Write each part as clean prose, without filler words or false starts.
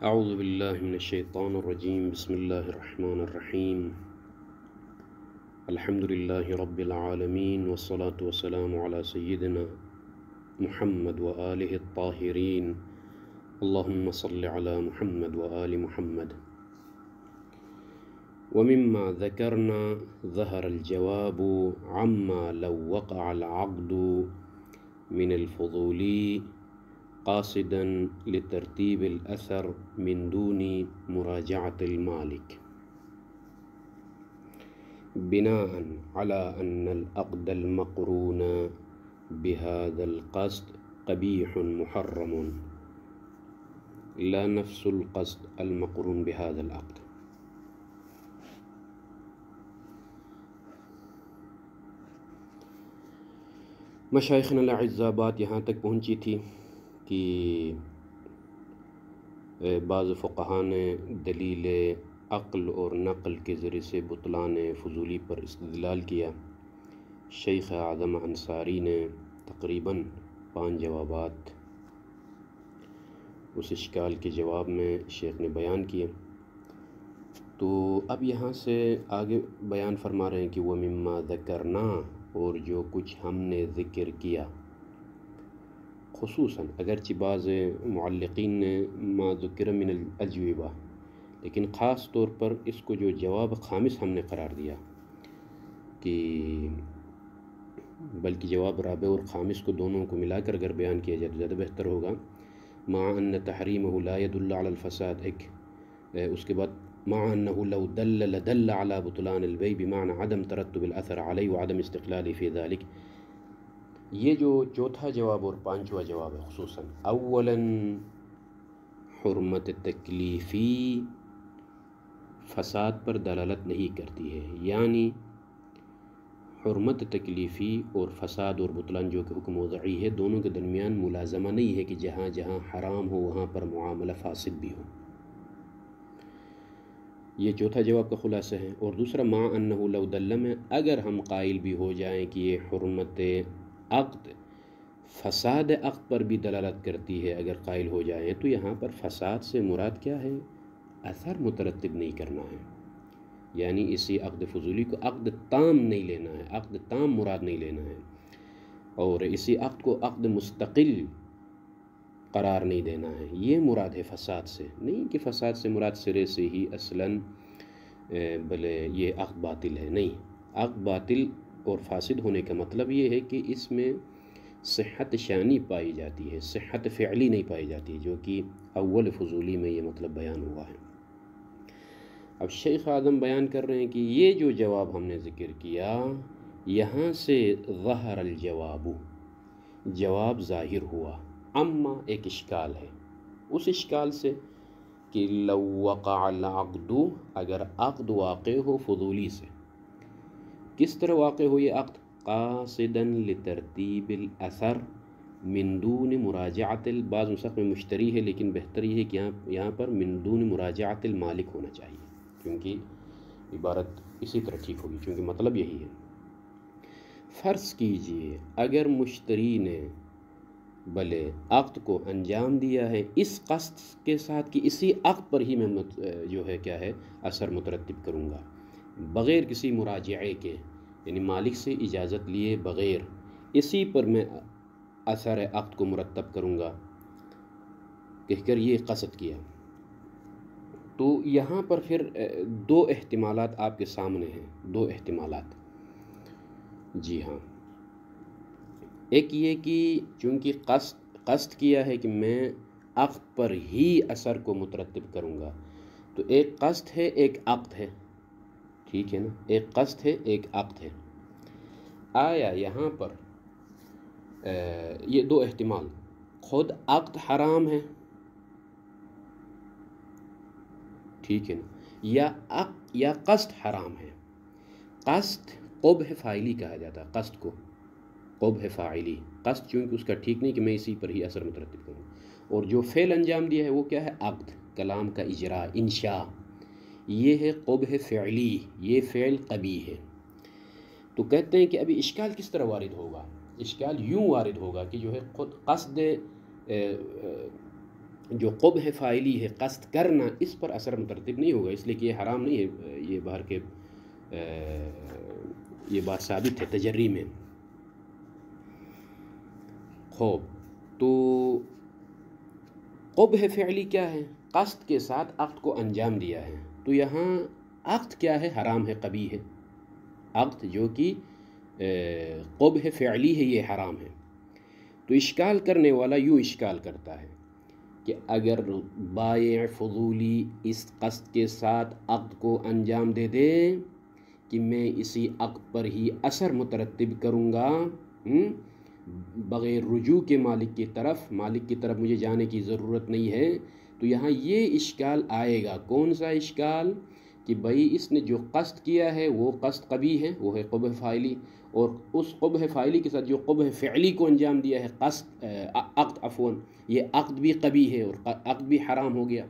اعوذ باللہ من الشیطان الرجیم بسم اللہ الرحمن الرحیم الحمد للہ رب العالمین والصلاة والسلام علی سیدنا محمد وآلہ الطاہرین اللہم صل علی محمد وآل محمد ومما ذکرنا ظہر الجواب عما لو وقع العقد من الفضولی قاصدا لترتیب الاثر من دون مراجعة المالک بناء على أن العقد المقرون بهذا القصد قبيح محرم لا نفس القصد المقرون بهذا العقد۔ مشائخنا الاعزاء بات یہاں تک پہنچی تھی کہ بعض فقہاء نے دلیل عقل اور نقل کے ذریعے سے بطلان فضولی پر استدلال کیا۔ شیخ اعظم انصاری نے تقریباً 5 جوابات اس اشکال کے جواب میں شیخ نے بیان کیے، تو اب یہاں سے آگے بیان فرما رہے ہیں کہ وَمِمَّا ذَكَرْنَا، اور جو کچھ ہم نے ذکر کیا، خصوصاً اگرچہ بعض معلقین نے ما ذکر من الاجوبہ، لیکن خاص طور پر اس کو جو جواب خامس ہم نے قرار دیا، کہ بلکہ جواب رابع اور خامس کو دونوں کو ملا کر اگر بیان کیا جائے تو زیادہ بہتر ہوگا۔ مع ان تحریمہ لا يدل على الفساد، اس کے بعد مع انه لو دل لدل على بطلان البيع بمعنى عدم ترتب الاثر عليه وعدم استقلال في ذلك۔ یہ جو چوتھا جواب اور 5واں جواب ہے، خصوصاً اولا حرمت تکلیفی فساد پر دلالت نہیں کرتی ہے، یعنی حرمت تکلیفی اور فساد اور بطلان جو کہ حکم وضعی ہے، دونوں کے درمیان ملازمہ نہیں ہے کہ جہاں جہاں حرام ہو وہاں پر معاملہ فاسد بھی ہو۔ یہ چوتھا جواب کا خلاصہ ہے۔ اور دوسرا مع انہ لو دل میں اگر ہم قائل بھی ہو جائیں کہ یہ حرمت عقد فساد عقد پر بھی دلالت کرتی ہے، اگر قائل ہو جائیں تو یہاں پر فساد سے مراد کیا ہے؟ اثر مترتب نہیں کرنا ہے، یعنی اسی عقد فضولی کو عقد تام نہیں لینا ہے، عقد تام مراد نہیں لینا ہے، اور اسی عقد کو عقد مستقل قرار نہیں دینا ہے، یہ مراد ہے فساد سے، نہیں کہ فساد سے مراد سرے سے ہی اصلاً بلے یہ عقد باطل ہے، نہیں، عقد باطل اور فاسد ہونے کا مطلب یہ ہے کہ اس میں صحت شانی پائی جاتی ہے، صحت فعلی نہیں پائی جاتی، جو کہ اول فضولی میں یہ مطلب بیان ہوا ہے۔ اب شیخ اعظم بیان کر رہے ہیں کہ یہ جو جواب ہم نے ذکر کیا، یہاں سے ظہر الجواب، جواب ظاہر ہوا، اما ایک اشکال ہے، اس اشکال سے کہ لو وقع العقد، اگر عقد واقع ہو فضولی سے، کس طرح واقع ہو یہ عقد؟ قاصدا لترتیب الاثر من دون مراجعت، بعض نسخ میں مشتری ہے لیکن بہتر یہ ہے کہ یہاں پر من دون مراجعت المالک ہونا چاہیے، کیونکہ عبارت اسی طرح ٹھیک ہوگی، کیونکہ مطلب یہی ہے۔ فرض کیجئے اگر مشتری نے بلے عقد کو انجام دیا ہے اس قصد کے ساتھ کہ اسی عقد پر ہی میں جو ہے کیا ہے اثر مترتب کروں گا، بغیر کسی مراجعے کے، یعنی مالک سے اجازت لیے بغیر اسی پر میں اثر عقد کو مرتب کروں گا کہہ کر یہ قصد کیا، تو یہاں پر پھر 2 احتمالات آپ کے سامنے ہیں، 2 احتمالات۔ جی ہاں، ایک یہ کہ چونکہ قصد کیا ہے کہ میں عقد پر ہی اثر کو مترتب کروں گا، تو ایک قصد ہے ایک عقد ہے، ٹھیک ہے نا، ایک قصد ہے ایک عقد ہے۔ آیا یہاں پر یہ 2 احتمال، خود عقد حرام ہے، ٹھیک ہے نا، یا قصد حرام ہے۔ قصد قبح فاعلی کہا جاتا ہے، قصد کو قبح فاعلی، قصد چونکہ اس کا ٹھیک نہیں کہ میں اسی پر ہی اثر مترتب کروں، اور جو فعل انجام دیا ہے وہ کیا ہے؟ عقد، کلام کا اجراء، انشاء، یہ ہے قبح فعلی، یہ فعل قبیح ہے۔ تو کہتے ہیں کہ ابھی اشکال کس طرح وارد ہوگا؟ اشکال یوں وارد ہوگا کہ جو ہے خود قصد جو قبح فاعلی ہے قصد کرنا، اس پر اثر مترتب نہیں ہوگا، اس لیے کہ یہ حرام نہیں ہے، یہ باہر کے یہ بات ثابت ہے تجری میں۔ خوب، تو قبح فعلی کیا ہے؟ قصد کے ساتھ عقد کو انجام دیا ہے، تو یہاں عقد کیا ہے؟ حرام ہے، قبیح ہے۔ عقد جو کہ قبح فعلی ہے یہ حرام ہے۔ تو اشکال کرنے والا یوں اشکال کرتا ہے کہ اگر بائع فضولی اس قصد کے ساتھ عقد کو انجام دے دے کہ میں اسی عقد پر ہی اثر مترتب کروں گا بغیر رجوع کے مالک کی طرف مجھے جانے کی ضرورت نہیں ہے، تو یہاں یہ اشکال آئے گا۔ کون سا اشکال؟ کہ بھئی اس نے جو قصد کیا ہے وہ قصد قبیح ہے، وہ ہے قبح فاعلی، اور اس قبح فاعلی کے ساتھ جو قبح فعلی کو انجام دیا ہے عقد یہ عقد بھی قبیح ہے اور عقد بھی حرام ہو گیا۔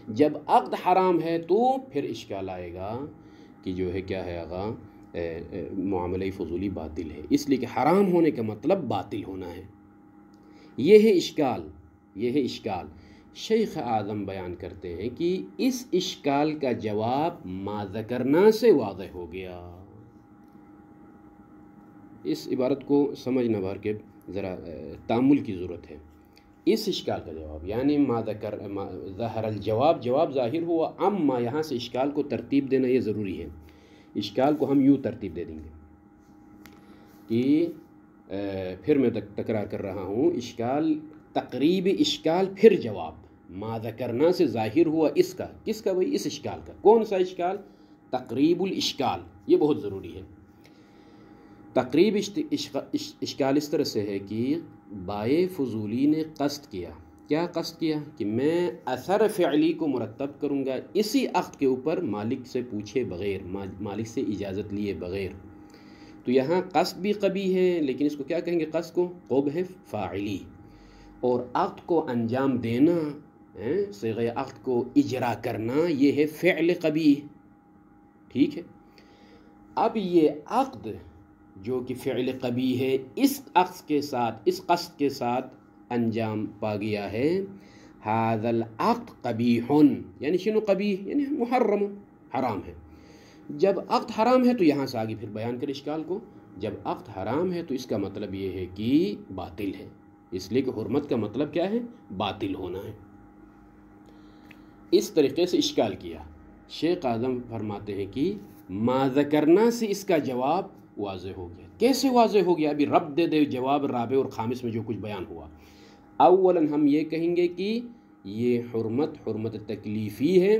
جب عقد حرام ہے تو پھر اشکال آئے گا کہ جو ہے کیا ہے آغا، معاملہ فضولی باطل ہے، اس لیے کہ حرام ہونے کا مطلب باطل ہونا ہے۔ یہ ہے اشکال۔ شیخ اعظم بیان کرتے ہیں کہ اس اشکال کا جواب ما ذکرنا سے واضح ہو گیا۔ اس عبارت کو سمجھنا بھر کے ذرا تأمل کی ضرورت ہے۔ اس اشکال کا جواب یعنی ظاہر الجواب، جواب ظاہر ہوا، اما یہاں سے اشکال کو ترتیب دینا یہ ضروری ہے۔ اشکال کو ہم یوں ترتیب دے دیں گے کہ پھر میں تکرار کر رہا ہوں، اشکال تقریب اشکال پھر جواب، ما ذکرنا سے ظاہر ہوا اس کا، کس کا بھئی؟ اس اشکال کا۔ کون سا اشکال؟ تقریب الاشکال، یہ بہت ضروری ہے۔ تقریب اشکال اس طرح سے ہے کہ بائع فضولی نے قصد کیا، کیا قصد کیا؟ کہ میں اثر فعلی کو مرتب کروں گا اسی عقد کے اوپر مالک سے پوچھے بغیر، مالک سے اجازت لیے بغیر۔ تو یہاں قصد بھی قبیح ہے، لیکن اس کو کیا کہیں گے؟ قصد کو قبح فاعلی، اور عقد کو انجام دینا، صیغہ عقد کو اجرا کرنا، یہ ہے فعل قبیح۔ ٹھیک ہے، اب یہ عقد جو کہ فعل قبیح ہے اس عقد کے ساتھ، اس قصد کے ساتھ انجام پا گیا ہے، ھذا العقد قبیح، یعنی شنو قبیح؟ یعنی محرم، حرام ہے۔ جب عقد حرام ہے تو یہاں سے آگے پھر بیان کر اشکال کو، جب عقد حرام ہے تو اس کا مطلب یہ ہے کہ باطل ہے، اس لیے کہ حرمت کا مطلب کیا ہے؟ باطل ہونا ہے۔ اس طریقے سے اشکال کیا۔ شیخ اعظم فرماتے ہیں کہ ما ذکرنا سے اس کا جواب واضح ہو گیا۔ کیسے واضح ہو گیا؟ ابھی رب دے جواب رابع اور خامس میں جو کچھ بیان ہوا۔ اولاً ہم یہ کہیں گے کہ یہ حرمت تکلیفی ہے،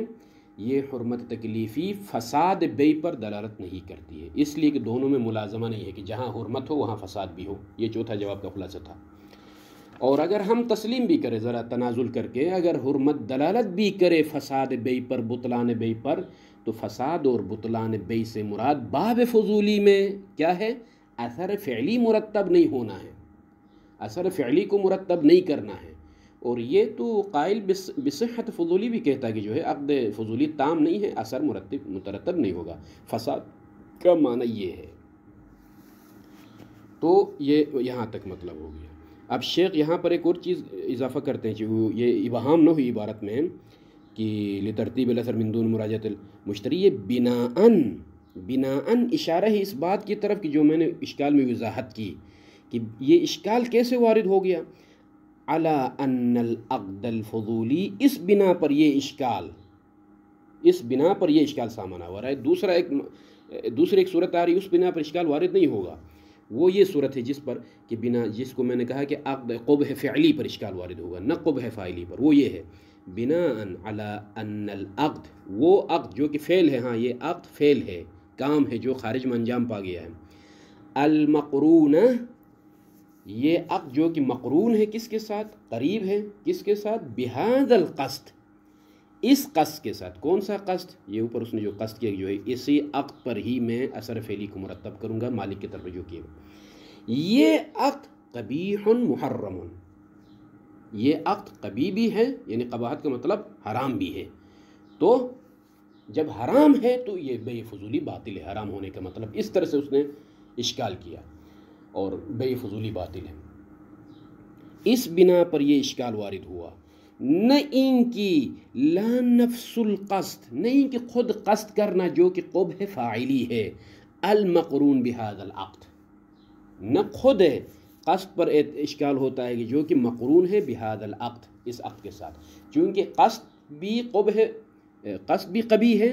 یہ حرمت تکلیفی فساد بے پر دلالت نہیں کرتی ہے، اس لیے کہ دونوں میں ملازمہ نہیں ہے کہ جہاں حرمت ہو وہاں فساد بھی ہو۔ یہ چوتھا جواب کا خلاصہ تھا۔ اور اگر ہم تسلیم بھی کریں، ذرا تنازل کر کے، اگر حرمت دلالت بھی کرے فساد بے پر، بطلان بے پر، تو فساد اور بطلان بے سے مراد باب فضولی میں کیا ہے؟ اثر فعلی مرتب نہیں ہونا ہے، اثر فعلی کو مرتب نہیں کرنا ہے۔ اور یہ تو قائل بصحت فضولی بھی کہتا ہے کہ جو ہے عقد فضولی تام نہیں ہے، اثر مترتب نہیں ہوگا، فساد کا معنی یہ ہے۔ تو یہ یہاں تک مطلب ہو گیا۔ اب شیخ یہاں پر ایک اور چیز اضافہ کرتے ہیں کہ یہ ابہام نہ ہوئی عبارت میں کہ لترتیب الاثر من دون مراجعۃ المشتری، یہ بناءً اشارہ ہے اس بات کی طرف کہ جو میں نے اشکال میں وضاحت کی کہ یہ اشکال کیسے وارد ہو گیا، علی ان العقد الفضولی، اس بنا پر یہ اشکال سامنے آ رہا ہے۔ دوسری ایک صورت آ رہی ہے، اس بنا پر اشکال وارد نہیں ہوگا، وہ یہ صورت ہے جس کو میں نے کہا کہ عقد قبح فعلی پر اشکال وارد ہوگا، نہ قبح فاعلی پر۔ وہ یہ ہے بناءً علی ان العقد، وہ عقد جو کہ فعل ہے، ہاں یہ عقد فعل ہے، کام ہے جو خارج میں انجام پا گیا ہے، المقرونہ، یہ عقد جو کہ مقرون ہے کس کے ساتھ؟ قریب ہے، کس کے ساتھ؟ بہذا القصد، اس قصد کے ساتھ۔ کون سا قصد؟ یہ اوپر اس نے جو قصد کیا جو ہے اسی عقد پر ہی میں اثر فعلی کو مرتب کروں گا، مالک کی طرف رجوع کیے گا۔ یہ عقد قبیح محرم، یہ عقد قبیح بھی ہے، یعنی قباحت کا مطلب حرام بھی ہے۔ تو جب حرام ہے تو یہ بے فضولی باطل ہے، حرام ہونے کا مطلب، اس طرح سے اس نے اشکال کیا، اور بے فضولی باطل ہے۔ اس بنا پر یہ اشکال وارد ہوا۔ نہ ان کی لا نفس القصد، نہ ان کی خود قصد کرنا جو کہ قبح فاعلی ہے، المقرون بهذا العقد، نہ خود ہے قصد پر اشکال ہوتا ہے کہ جو کہ مقرون ہے بهذا العقد، اس عقد کے ساتھ، چونکہ قصد بھی قبح، قصد بھی قبیح ہے،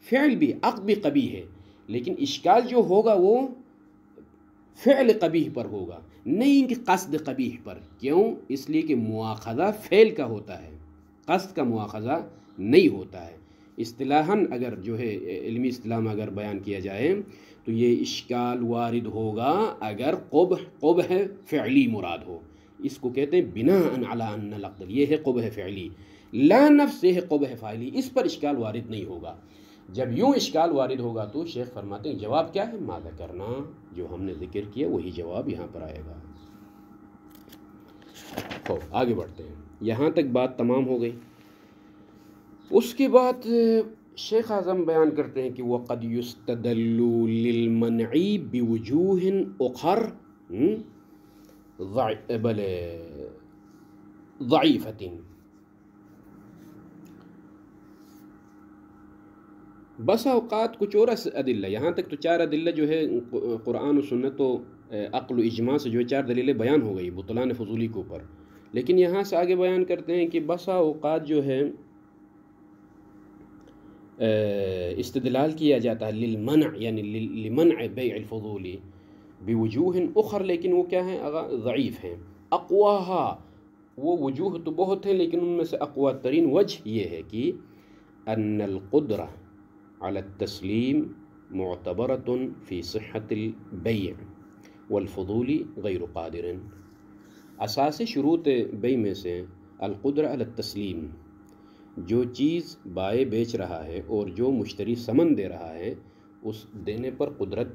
فعل بھی، عقد بھی قبیح ہے، لیکن اشکال جو ہوگا وہ فعل قبیح پر ہوگا، نہیں ان کی قصد قبیح پر۔ کیوں؟ اس لیے کہ مواخذہ فعل کا ہوتا ہے، قصد کا مواخذہ نہیں ہوتا ہے۔ اصطلاحاً اگر جو ہے علمی اصطلاح میں اگر بیان کیا جائے تو یہ اشکال وارد ہوگا اگر قبح فعلی مراد ہو، اس کو کہتے ہیں بناء علی ان العقد، یہ ہے قبح فعلی، لا نفس ہے قبح فعلی، اس پر اشکال وارد نہیں ہوگا۔ جب یوں اشکال وارد ہوگا تو شیخ فرماتے ہیں جواب کیا ہے؟ ما ذکرنا، جو ہم نے ذکر کیا وہی جواب یہاں پر آئے گا۔ آگے بڑھتے ہیں، یہاں تک بات تمام ہو گئی۔ اس کے بعد شیخ اعظم بیان کرتے ہیں کہ وَقَدْ يُسْتَدَلُّ لِلْمَنْعِ بِوُجُوهٍ أُخَرَ ضَعِيفَةٍ، بسا اوقات کچھ اور ادلہ، یہاں تک تو 4 ادلہ جو ہے قرآن و سنت و عقل و اجماع سے جو 4 دلیلیں بیان ہو گئی بطلان فضولی کے اوپر، لیکن یہاں سے آگے بیان کرتے ہیں کہ بسا اوقات جو ہے استدلال کیا جاتا ہے للمنع، یعنی لمنع بیع الفضولی بوجوہ اخر، لیکن وہ کیا ہیں؟ ضعیف ہیں۔ اقواہا، وہ وجوہ تو بہت ہیں لیکن ان میں سے اقوی ترین وجہ یہ ہے کہ ان القدرہ علی التسلیم معتبرۃ فی صحت البیع والفضول غیر قادر۔ اساسی شروط بیع میں سے القدرہ علی التسلیم، جو چیز بائع بیچ رہا ہے اور جو مشتری ثمن دے رہا ہے اس دینے پر قدرت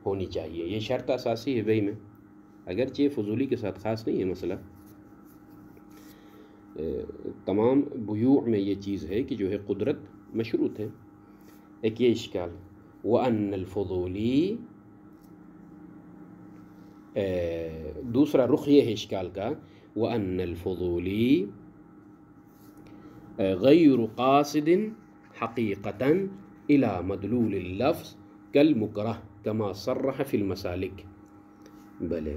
ہونی چاہیے، یہ شرط اساسی ہے بیع میں، اگرچہ فضولی کے ساتھ خاص نہیں ہے مسئلہ، تمام بیوع میں یہ چیز ہے کہ جو ہے قدرت مشروط ہے۔ ایک یہ اشکال، وَأَنَّ الْفُضُولِي، دوسرا رخ یہ ہے اشکال کا، وَأَنَّ الْفُضُولِي غَيْرُ قَاصِدٍ حَقِيقَةً إِلَى مَدْلُولِ اللَّفْظِ كَالْمُكْرَهِ كَمَا صَرَّحَ فِي الْمَسَالِكِ۔ بلے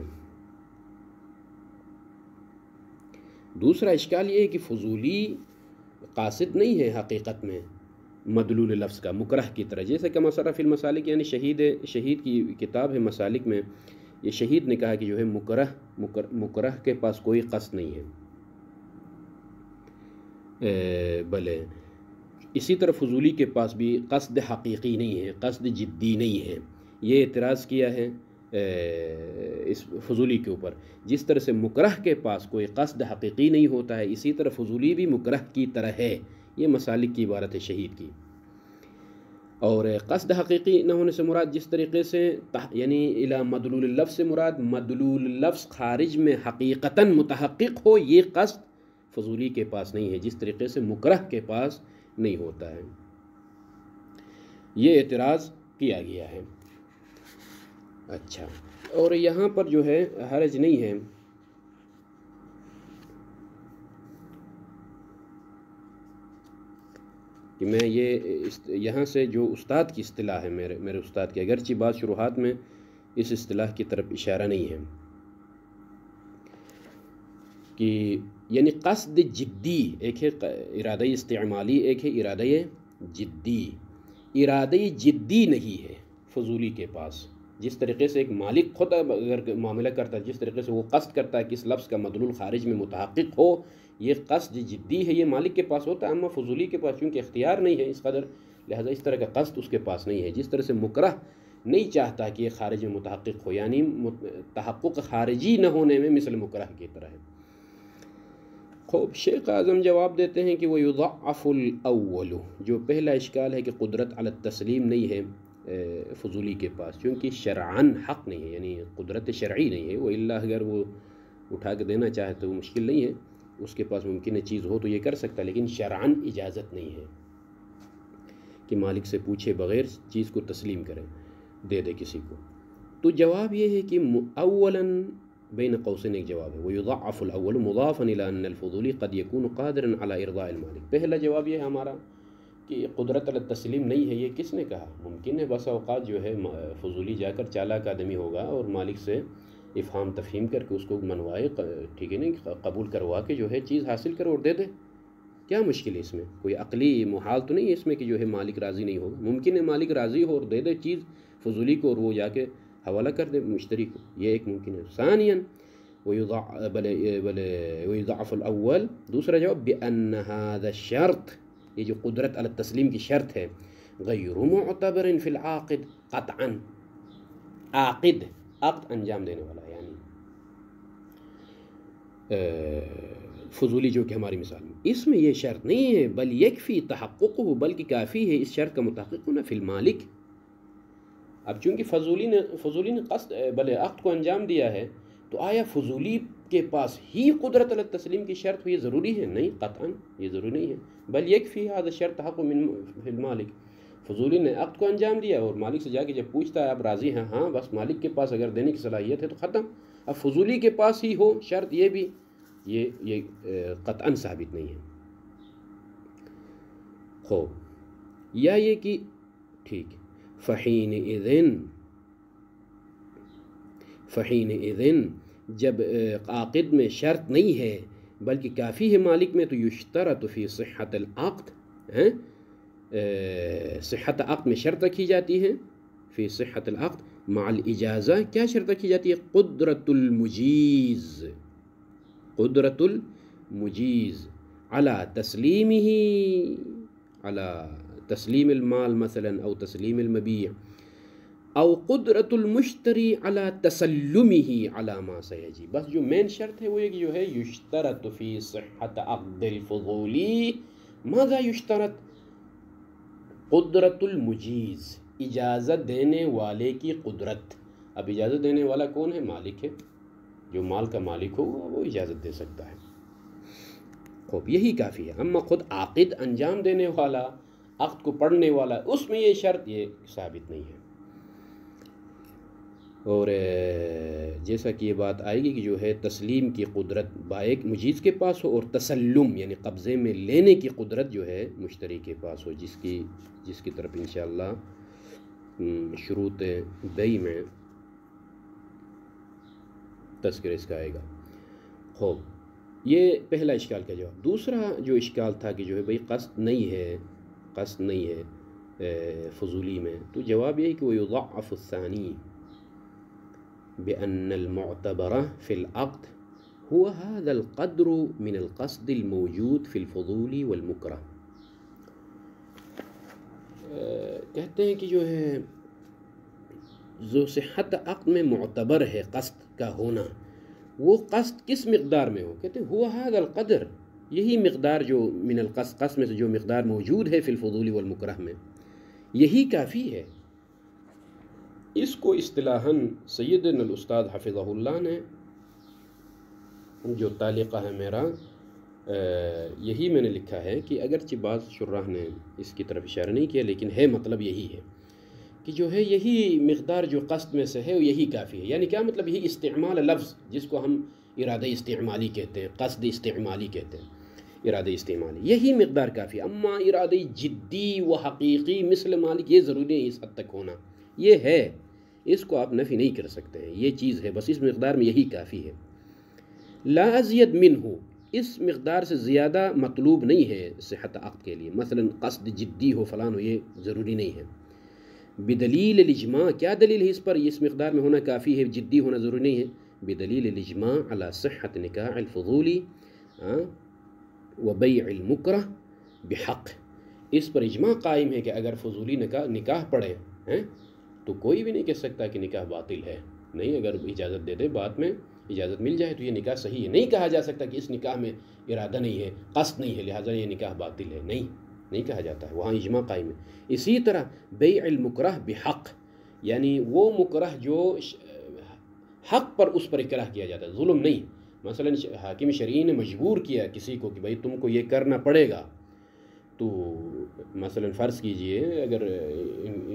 دوسرا اشکال یہ ہے کہ فضولی قاصد نہیں ہے حقیقت میں مدلول لفظ کا، مکرہ کی طرح، جیسے کہ مسرہ فی المسالک، یعنی شہید کی کتاب ہے مسالک میں، یہ شہید نے کہا کہ جو ہے مکرہ کے پاس کوئی قصد نہیں ہے، بلے اسی طرح فضولی کے پاس بھی قصد حقیقی نہیں ہے، قصد جدی نہیں ہے۔ یہ اعتراض کیا ہے اس فضولی کے اوپر، جس طرح سے مکرہ کے پاس کوئی قصد حقیقی نہیں ہوتا ہے اسی طرح فضولی بھی مکرہ کی طرح ہے، یہ مسالک کی عبارت ہے شہید کی۔ اور قصد حقیقی نہ ہونے سے مراد جس طریقے سے یعنی الی مدلول اللفظ سے مراد مدلول اللفظ خارج میں حقیقتاً متحقق ہو، یہ قصد فضولی کے پاس نہیں ہے جس طریقے سے مکرہ کے پاس نہیں ہوتا ہے، یہ اعتراض کیا گیا ہے۔ اچھا، اور یہاں پر جو ہے حرج نہیں ہے کہ میں یہاں سے جو استاد کی اصطلاح ہے، میرے استاد کی، اگرچہ بعض شروحات میں اس اصطلاح کی طرف اشارہ نہیں ہے کہ یعنی قصد جدی، ایک ہے ارادہ استعمالی، ایک ہے ارادہ جدی، ارادہ جدی نہیں ہے فضولی کے پاس، جس طریقے سے ایک مالک خود اگر معاملہ کرتا ہے، جس طریقے سے وہ قصد کرتا ہے کہ اس لفظ کا مدلول خارج میں متحقق ہو، یہ قصد جدی ہے، یہ مالک کے پاس ہوتا ہے، اما فضولی کے پاس چونکہ اختیار نہیں ہے اس قدر، لہذا اس طرح کا قصد اس کے پاس نہیں ہے، جس طرح سے مکرہ نہیں چاہتا کہ یہ خارج میں متحقق ہو، یعنی تحقق خارجی نہ ہونے میں مثل مکرہ کی طرح ہے۔ خوب، شیخ اعظم جواب دیتے ہیں کہ وَيُضَعَّفُ الْأَوَّلُ، جو پہلا اشکال ہے کہ قدرت علی التسلیم نہیں ہے فضولی کے پاس، چونکہ شرعاً حق نہیں ہے، یعنی قدرت شرعی نہیں ہے، وہ اللہ اگر وہ اٹھا کے دینا چاہے تو وہ مشکل نہیں ہے، اس کے پاس ممکن ہے چیز ہو تو یہ کر سکتا ہے، لیکن شرعاً اجازت نہیں ہے کہ مالک سے پوچھے بغیر چیز کو تسلیم کرے، دے دے کسی کو۔ تو جواب یہ ہے کہ اولاً بین قوسین ایک جواب ہے، ویضعف الاول مضافا الی ان الفضولی قد یکون قادرا علی ارضاء المالک۔ پہلا جواب یہ ہے ہمارا کہ قدرت علی التسلیم نہیں ہے، یہ کس نے کہا؟ ممکن ہے بس اوقات جو ہے فضولی جا کر چالاک آدمی ہوگا اور مالک سے افہام تفہیم کر کے اس کو منوائے، ٹھیک ہے نہیں، قبول کروا کے جو ہے چیز حاصل کرو اور دے دے۔ کیا مشکل ہے اس میں؟ کوئی عقلی محال تو نہیں ہے اس میں کہ جو ہے مالک راضی نہیں ہوگا۔ ممکن ہے مالک راضی ہو اور دے دے چیز فضولی کو اور وہ جا کے حوالہ کر دے مشتری کو، یہ ایک ممکن ہے۔ ثانیاً ویضعف الاول، دوسرا جواب بأن هذا الشرط، یہ جو قدرت علی التسلیم کی شرط ہے، غیر معتبر فی العاقد قطعا، عاقد عقد انجام دینے والا یعنی فضولی جو کہ ہماری مثال میں، اس میں یہ شرط نہیں ہے، بل یکفی تحققہ، بلکہ کافی ہے اس شرط کا متحقق ہونا، فی المالک۔ اب چونکہ فضولی نے قصد بلے عقد کو انجام دیا ہے، تو آیا فضولی کے پاس ہی قدرت علی التسلیم کی شرط یہ ضروری ہے؟ نہیں، قطعاً یہ ضروری نہیں ہے، بل یکفی هذا الشرط تحقق فی المالک۔ فضولی نے عقد کو انجام دیا اور مالک سے جا کے جب پوچھتا ہے آپ راضی ہیں؟ ہاں، بس مالک کے پاس اگر دینے کی صلاحیت ہے تو ختم۔ اب فضولی کے پاس ہی ہو شرط، یہ بھی یہ قطعاً ثابت نہیں ہے۔ خوب، یا یہ کہ ٹھیک، فحینئذ جب عاقد میں شرط نہیں ہے بلکہ کافی ہے مالک میں، تو یشترط فی صحت العقد، صحت عقد میں شرط رکھی جاتی ہے، فی صحت العقد مع الاجازہ، کیا شرط رکھی جاتی ہے؟ قدرت المجیز علی تسلیمہ، علی تسلیم المال مثلا او تسلیم المبیع، او قدرت المشتری علی تسلمہ علی ما سیجی۔ بس جو مین شرط ہے وہ یہ کہ جو ہے یشترط فی صحت عقد الفضولی، ماذا یشترط؟ قدرت المجیز، اجازت دینے والے کی قدرت۔ اب اجازت دینے والا کون ہے؟ مالک ہے، جو مال کا مالک ہو وہ اجازت دے سکتا ہے۔ خوب، یہی کافی ہے۔ اما خود عاقد انجام دینے والا، عقد کو پڑھنے والا، اس میں یہ شرط یہ ثابت نہیں ہے۔ اور جیسا کہ یہ بات آئے گی کہ جو ہے تسلیم کی قدرت بائق مجیز کے پاس ہو، اور تسلم یعنی قبضے میں لینے کی قدرت جو ہے مشتری کے پاس ہو، جس کی طرف انشاءاللہ شروط بیع میں تذکرہ اس کا آئے گا۔ خوب، یہ پہلا اشکال کا جواب۔ دوسرا جو اشکال تھا کہ جو ہے بھئی قصد نہیں ہے فضولی میں، تو جواب یہ ہے کہ وَيُضَعَّفُ الثَّانِي بأن المعتبر في العقد هو هذا القدر من القصد الموجود في الفضول والمكره۔ کہتے ہیں کہ جو ہے جو صحت عقد میں معتبر ہے قصد کا ہونا، وہ قصد کس مقدار میں ہو؟ کہتے ہیں هو هذا القدر، یہی مقدار جو من القصد، قصد میں سے جو مقدار موجود ہے فی الفضول والمکرہ میں، یہی کافی ہے۔ اس کو اصطلاحاً سیدنا الاستاذ حفظہ اللہ نے جو تعلیقہ ہے میرا، یہی میں نے لکھا ہے کہ اگرچہ بعض شراح نے اس کی طرف اشارہ نہیں کیا، لیکن ہے مطلب یہی ہے کہ جو ہے یہی مقدار جو قصد میں سے ہے یہی کافی ہے۔ یعنی کیا مطلب؟ یہی استعمال لفظ جس کو ہم ارادہ استعمالی کہتے ہیں، قصد استعمالی کہتے ہیں، ارادہ استعمالی، یہی مقدار کافی ہے۔ اما ارادہ جدی و حقیقی مثل مالک، یہ ضروری ہے اس حد تک ہونا، یہ ہے، اس کو آپ نفی نہیں کر سکتے ہیں، یہ چیز ہے، بس اس مقدار میں یہی کافی ہے۔ لا ازید منہ، اس مقدار سے زیادہ مطلوب نہیں ہے صحت عقد کے لیے، مثلا قصد جدی ہو فلان ہو، یہ ضروری نہیں ہے۔ بدلیل الاجماع، کیا دلیل ہے اس پر اس مقدار میں ہونا کافی ہے، جدی ہونا ضروری نہیں ہے؟ بدلیل الاجماع علی صحت نکاح الفضولی و بیع المکرہ بحق، اس پر اجماع قائم ہے کہ اگر فضولی نکاح پڑھے تو کوئی بھی نہیں کہہ سکتا کہ نکاح باطل ہے، نہیں، اگر اجازت دے دے، بعد میں اجازت مل جائے تو یہ نکاح صحیح ہے، نہیں کہا جا سکتا کہ اس نکاح میں ارادہ نہیں ہے، قصد نہیں ہے، لہٰذا یہ نکاح باطل ہے، نہیں کہا جاتا ہے، وہاں اجماع قائم ہے۔ اسی طرح بیع المکرہ بحق، یعنی وہ مکرہ جو حق پر اس پر اکراہ کیا جاتا ہے، ظلم نہیں، مثلا حاکم شرعی نے مجبور کیا کسی کو کہ بھائی تم کو یہ کرنا پڑے گا، تو مثلا فرض کیجئے اگر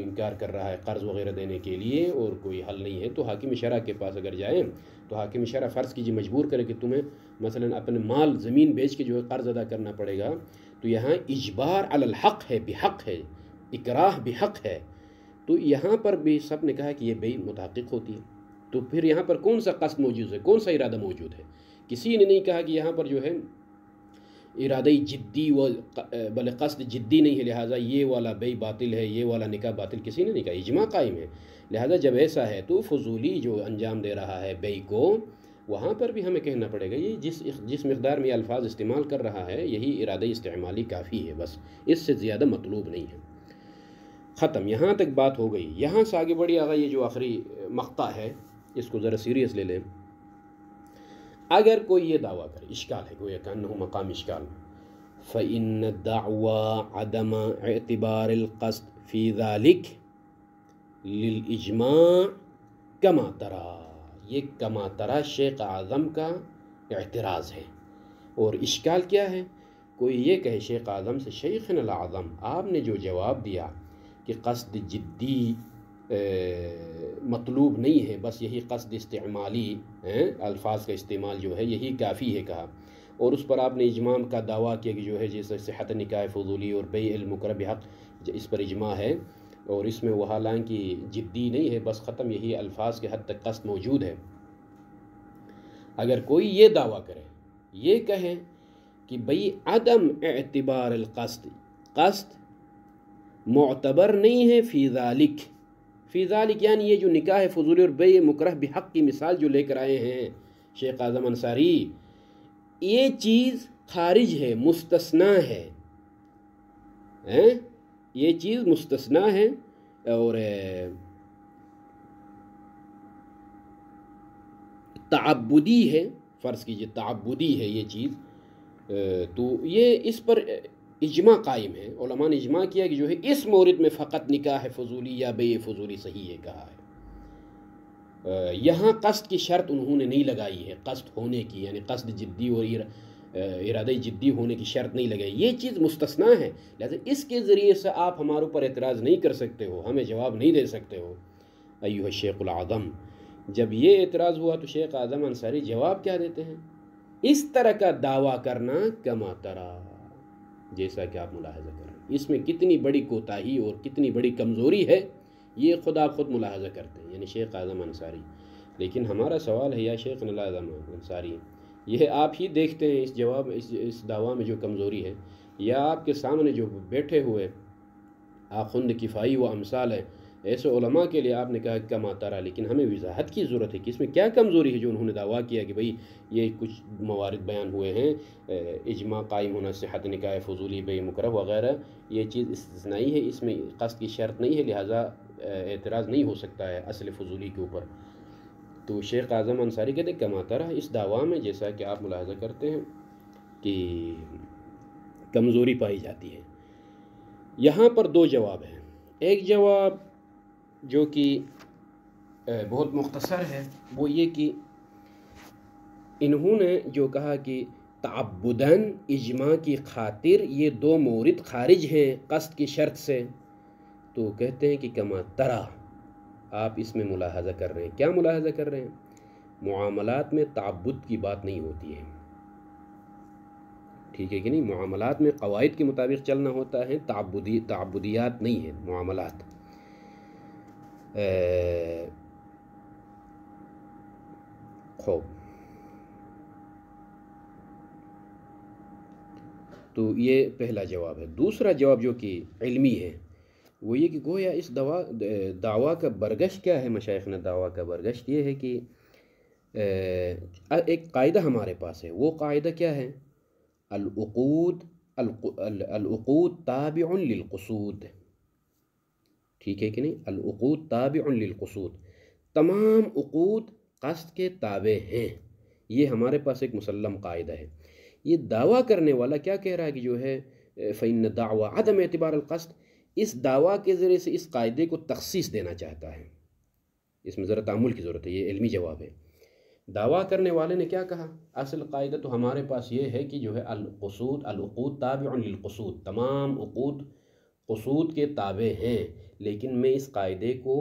انکار کر رہا ہے قرض وغیرہ دینے کے لیے اور کوئی حل نہیں ہے، تو حاکم شرع کے پاس اگر جائیں تو حاکم شرع فرض کیجیے مجبور کرے کہ تمہیں مثلا اپنے مال زمین بیچ کے جو ہے قرض ادا کرنا پڑے گا، تو یہاں اجبار علی الحق ہے، بحق ہے، اکراہ بحق ہے، تو یہاں پر بھی سب نے کہا کہ یہ بیع متحقق ہوتی ہے۔ تو پھر یہاں پر کون سا قصد موجود ہے، کون سا ارادہ موجود ہے؟ کسی نے نہیں کہا کہ یہاں پر جو ہے ارادہ جدی و بلے قصد جدی نہیں ہے لہٰذا یہ والا بیع باطل ہے، یہ والا نکاح باطل، کسی نے نہیں کہا، اجماع قائم ہے۔ لہٰذا جب ایسا ہے تو فضولی جو انجام دے رہا ہے بیع کو، وہاں پر بھی ہمیں کہنا پڑے گا یہ جس مقدار میں الفاظ استعمال کر رہا ہے یہی ارادہ استعمالی کافی ہے، بس اس سے زیادہ مطلوب نہیں ہے۔ ختم، یہاں تک بات ہو گئی۔ یہاں سے آگے بڑھی آگا یہ جو آخری مقطع ہے اس کو ذرا سیریس لے لیں۔ اگر کوئی یہ دعویٰ کرے، اشکال ہے، گویا کہ انہ مقام اشکال، فإن الدعوى عدم اعتبار القصد في ذلك للإجماع كما ترى، یہ کما ترى شیخ اعظم کا اعتراض ہے۔ اور اشکال کیا ہے؟ کوئی یہ کہے شیخ اعظم سے، شیخنا الاعظم آپ نے جو جواب دیا کہ قصد جدی مطلوب نہیں ہے، بس یہی قصد استعمالی الفاظ کا استعمال جو ہے یہی کافی ہے کہا، اور اس پر آپ نے اجماع کا دعویٰ کیا کہ جو ہے جیسے صحت نکاح فضولی اور بیع المکرہ بحق اس پر اجماع ہے، اور اس میں وہ حالانکہ جدی نہیں ہے، بس ختم یہی الفاظ کے حد تک قصد موجود ہے۔ اگر کوئی یہ دعویٰ کرے، یہ کہے کہ بھئی عدم اعتبار القصد، قصد معتبر نہیں ہے، فی ذالک، فی ذالک یعنی یہ جو نکاح فضولی اور بیع مکرہ بحق کی مثال جو لے کر آئے ہیں شیخ اعظم انصاری، یہ چیز خارج ہے، مستثنیٰ ہے، یہ چیز مستثنیٰ ہے اور تعبدی ہے، فرض کیجئے تعبدی ہے یہ چیز، تو یہ اس پر اجماع قائم ہے، علماء نے اجماع کیا کہ جو ہے اس مورد میں فقط نکاح فضولی یا بیع فضولی صحیح ہے کہا ہے۔ یہاں قصد کی شرط انہوں نے نہیں لگائی ہے، قصد ہونے کی، یعنی قصد جدی اور ارادہ جدی ہونے کی شرط نہیں لگائی، یہ چیز مستثنیٰ ہے، لہذا اس کے ذریعے سے آپ ہمارے اوپر اعتراض نہیں کر سکتے ہو، ہمیں جواب نہیں دے سکتے ہو۔ ایھا الشیخ الاعظم، جب یہ اعتراض ہوا تو شیخ اعظم انصاری جواب کیا دیتے ہیں؟ اس طرح کا دعویٰ کرنا کما ترا، جیسا کہ آپ ملاحظہ کر رہے ہیں، اس میں کتنی بڑی کوتاہی اور کتنی بڑی کمزوری ہے یہ خود آپ خود ملاحظہ کرتے ہیں، یعنی شیخ اعظم انصاری۔ لیکن ہمارا سوال ہے یا شیخ اعظم انصاری، یہ آپ ہی دیکھتے ہیں اس دعویٰ میں جو کمزوری ہے، یا آپ کے سامنے جو بیٹھے ہوئے آخوند کفائی و امثال ہے ایسے علماء کے لیے آپ نے کہا کما ترا، لیکن ہمیں وضاحت کی ضرورت ہے کہ اس میں کیا کمزوری ہے جو انہوں نے دعویٰ کیا کہ بھئی یہ کچھ موارد بیان ہوئے ہیں، اجماع قائم ہونا، صحت نکاح فضولی بیع مکرہ وغیرہ، یہ چیز استثنائی ہے، اس میں قصد کی شرط نہیں ہے، لہٰذا اعتراض نہیں ہو سکتا ہے اصل فضولی کے اوپر۔ تو شیخ اعظم انصاری کہتے ہیں کما ترا، اس دعویٰ میں جیسا کہ آپ ملاحظہ کرتے ہیں کہ کمزوری پائی جاتی ہے۔ یہاں پر دو جواب ہیں، ایک جواب جو کہ بہت مختصر ہے، وہ یہ کہ انہوں نے جو کہا کہ تعبداً اجماع کی خاطر یہ دو مورد خارج ہیں قصد کی شرط سے، تو کہتے ہیں کہ کما ترا، آپ اس میں ملاحظہ کر رہے ہیں، کیا ملاحظہ کر رہے ہیں؟ معاملات میں تعبد کی بات نہیں ہوتی ہے، ٹھیک ہے کہ نہیں؟ معاملات میں قواعد کے مطابق چلنا ہوتا ہے، تعبدیات نہیں ہے معاملات۔ خوب، تو یہ پہلا جواب ہے۔ دوسرا جواب جو کہ علمی ہے وہ یہ کہ گویا اس دعویٰ کا برگشت کیا ہے؟ مشائخ نے دعویٰ کا برگشت یہ ہے کہ ایک قاعدہ ہمارے پاس ہے، وہ قاعدہ کیا ہے؟ العقود تابع للقصود، ٹھیک ہے کہ نہیں؟ العقود تابع للقصود، تمام عقود قصد کے تابع ہیں، یہ ہمارے پاس ایک مسلم قاعدہ ہے۔ یہ دعویٰ کرنے والا کیا کہہ رہا ہے کہ جو ہے فإن دعویٰ عدم اعتبار القصد، اس دعویٰ کے ذریعے سے اس قاعدے کو تخصیص دینا چاہتا ہے، اس میں ذرا تعامل کی ضرورت ہے، یہ علمی جواب ہے۔ دعویٰ کرنے والے نے کیا کہا؟ اصل قاعدہ تو ہمارے پاس یہ ہے کہ جو ہے العقود تابع للقصود، تمام عقود قصود کے تابع ہیں، لیکن میں اس قاعدے کو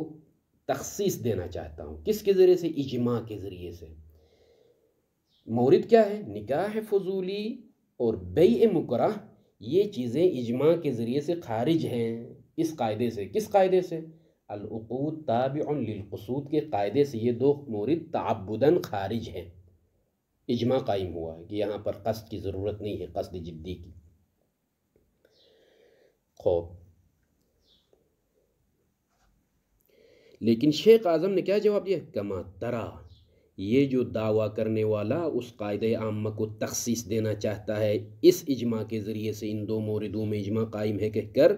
تخصیص دینا چاہتا ہوں، کس کے ذریعے سے؟ اجماع کے ذریعے سے۔ مورد کیا ہے؟ نکاح فضولی اور بیع مکرہ، یہ چیزیں اجماع کے ذریعے سے خارج ہیں اس قاعدے سے۔ کس قاعدے سے؟ العقود تابع للقصود کے قاعدے سے یہ دو مورد تعبداً خارج ہیں۔ اجماع قائم ہوا ہے کہ یہاں پر قصد کی ضرورت نہیں ہے، قصد جدی کی۔ خوب، لیکن شیخ اعظم نے کیا جواب دیا؟ کما ترا، یہ جو دعویٰ کرنے والا اس قاعدہ عامہ کو تخصیص دینا چاہتا ہے اس اجماع کے ذریعے سے ان دو موردوں میں اجماع قائم ہے کہہ کر،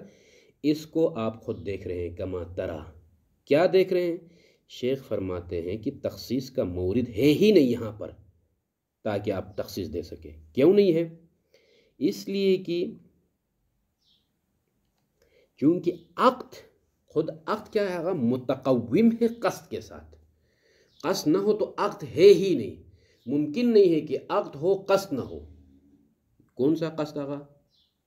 اس کو آپ خود دیکھ رہے ہیں۔ کما ترا کیا دیکھ رہے ہیں؟ شیخ فرماتے ہیں کہ تخصیص کا مورد ہے ہی نہیں یہاں پر تاکہ آپ تخصیص دے سکیں۔ کیوں نہیں ہے؟ اس لیے کہ چونکہ عقد، خود عقد کیا ہے؟ متقوم ہے قصد کے ساتھ۔ قصد نہ ہو تو عقد ہے ہی نہیں، ممکن نہیں ہے کہ عقد ہو قصد نہ ہو۔ کون سا قصد آگا؟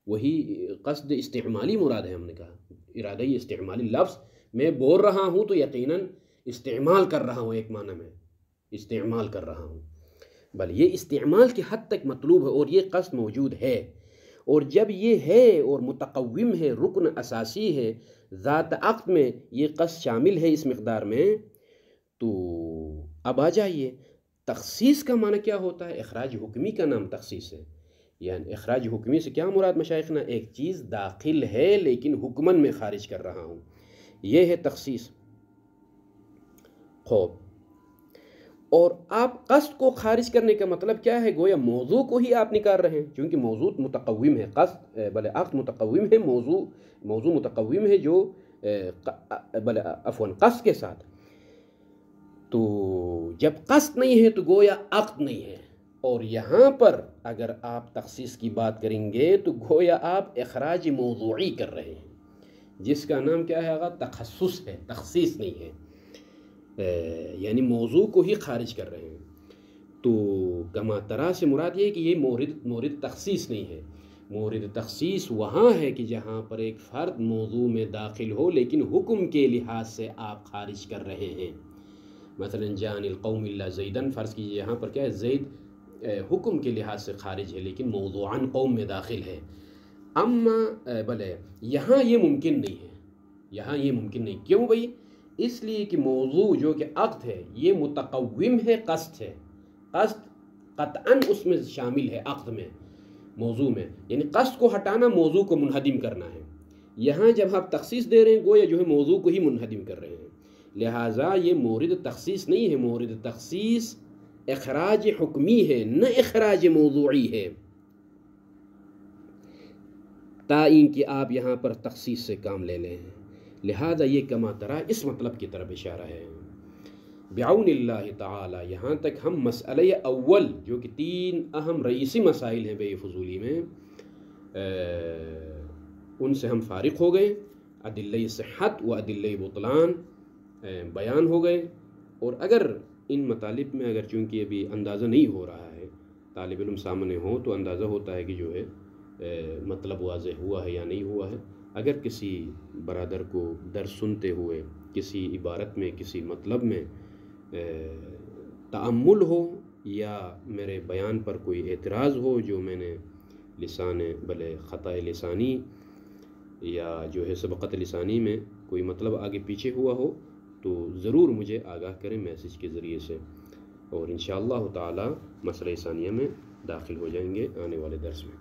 وہی قصد استعمالی مراد ہے۔ ہم نے کہا ارادہ استعمالی لفظ میں بول رہا ہوں تو یقیناً استعمال کر رہا ہوں، ایک معنی میں استعمال کر رہا ہوں، بل یہ استعمال کی حد تک مطلوب ہے اور یہ قصد موجود ہے۔ اور جب یہ ہے اور متقوم ہے، رکن اساسی ہے ذات عقد میں، یہ قصد شامل ہے اس مقدار میں، تو اب آ جائیے تخصیص کا معنی کیا ہوتا ہے؟ اخراج حکمی کا نام تخصیص ہے۔ یعنی اخراج حکمی سے کیا مراد مشائخنا؟ ایک چیز داخل ہے لیکن حکمن میں خارج کر رہا ہوں، یہ ہے تخصیص۔ خوب، اور آپ قصد کو خارج کرنے کا مطلب کیا ہے؟ گویا موضوع کو ہی آپ نکال رہے ہیں، چونکہ موضوع متقوم ہے، قصد بلے عقد متقوم ہے، موضوع متقوم ہے جو بلے عفواً قصد کے ساتھ۔ تو جب قصد نہیں ہے تو گویا عقد نہیں ہے، اور یہاں پر اگر آپ تخصیص کی بات کریں گے تو گویا آپ اخراج موضوعی کر رہے ہیں، جس کا نام کیا ہے؟ تخصص ہے، تخصیص نہیں ہے، یعنی موضوع کو ہی خارج کر رہے ہیں۔ تو کما ترا سے مراد یہ ہے کہ یہ مورد تخصیص نہیں ہے۔ مورد تخصیص وہاں ہے کہ جہاں پر ایک فرد موضوع میں داخل ہو لیکن حکم کے لحاظ سے آپ خارج کر رہے ہیں۔ مثلا جان القوم الا زیدن، فرض کیجیے یہاں پر کیا ہے؟ زید حکم کے لحاظ سے خارج ہے لیکن موضوعاً قوم میں داخل ہے۔ اما بلے یہاں یہ ممکن نہیں ہے، یہاں یہ ممکن نہیں۔ کیوں بھئی؟ اس لیے کہ موضوع جو کہ عقد ہے یہ متقوم ہے قصد ہے، قصد قطعاً اس میں شامل ہے عقد میں، موضوع میں، یعنی قصد کو ہٹانا موضوع کو منہدم کرنا ہے۔ یہاں جب آپ تخصیص دے رہے ہیں گویا جو ہے موضوع کو ہی منہدم کر رہے ہیں، لہٰذا یہ مورد تخصیص نہیں ہے، مورد تخصیص اخراج حکمی ہے نہ اخراج موضوعی ہے، تائین کہ آپ یہاں پر تخصیص سے کام لے لیں۔ لہذا یہ کما ترا اس مطلب کی طرف اشارہ ہے۔ بعون اللہ تعالی، یہاں تک ہم مسئلہ اول جو کہ 3 اہم رئیسی مسائل ہیں بیع فضولی میں، ان سے ہم فارغ ہو گئے۔ ادلہ صحت و ادلہ بطلان بیان ہو گئے، اور اگر ان مطالب میں اگر چونکہ ابھی اندازہ نہیں ہو رہا ہے، طالب علم سامنے ہو تو اندازہ ہوتا ہے کہ جو ہے مطلب واضح ہوا ہے یا نہیں ہوا ہے۔ اگر کسی برادر کو درس سنتے ہوئے کسی عبارت میں کسی مطلب میں تأمل ہو یا میرے بیان پر کوئی اعتراض ہو جو میں نے بلے خطا لسانی یا جو ہے سبقت لسانی میں کوئی مطلب آگے پیچھے ہوا ہو تو ضرور مجھے آگاہ کریں میسیج کے ذریعے سے، اور انشاءاللہ تعالی مسئلہ ثانیہ میں داخل ہو جائیں گے آنے والے درس میں۔